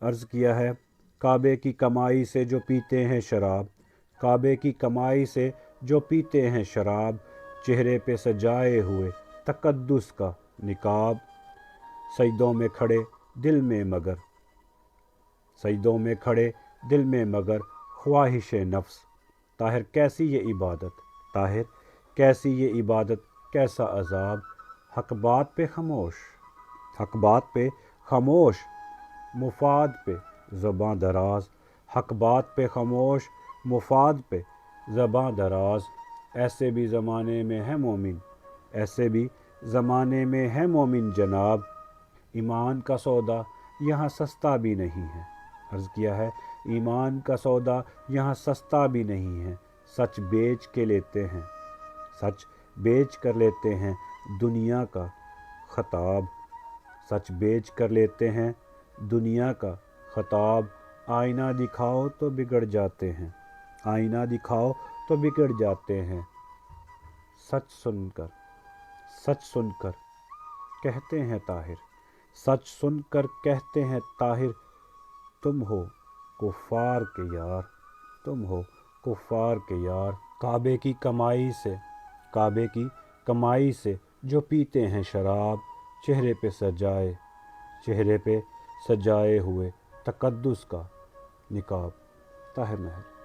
अर्ज़ किया है, काबे की कमाई से जो पीते हैं शराब, काबे की कमाई से जो पीते हैं शराब, चेहरे पे सजाए हुए तकद्दुस का निकाब, सजदों में खड़े दिल में मगर, सजदों में खड़े दिल में मगर ख्वाहिश नफ्स, ताहिर कैसी ये इबादत, ताहिर कैसी ये इबादत, कैसा अजाब, हक बात पे खामोश, हक बात पे खामोश, मुफाद पे ज़बां दराज, हक बात पे खामोश, मुफाद पे ज़बां दराज, ऐसे भी ज़माने में है मोमिन, ऐसे भी ज़माने में है मोमिन जनाब, ईमान का सौदा यहाँ सस्ता भी नहीं है। अर्ज़ किया है, ईमान का सौदा यहाँ सस्ता भी नहीं है, सच बेच के लेते हैं, सच बेच कर लेते हैं दुनिया का खताब, सच बेच कर लेते हैं दुनिया का खताब, आईना दिखाओ तो बिगड़ जाते हैं, आईना दिखाओ तो बिगड़ जाते हैं, सच सुनकर, सच सुनकर कहते हैं ताहिर, सच सुनकर कहते हैं ताहिर, तुम हो कुफ़ार के यार, तुम हो कुफ़ार के यार, काबे की कमाई से, काबे की कमाई से जो पीते हैं शराब, चेहरे पे सजाए, चेहरे पे सजाए हुए तकद्दुस का निकाब। ताहिर महर।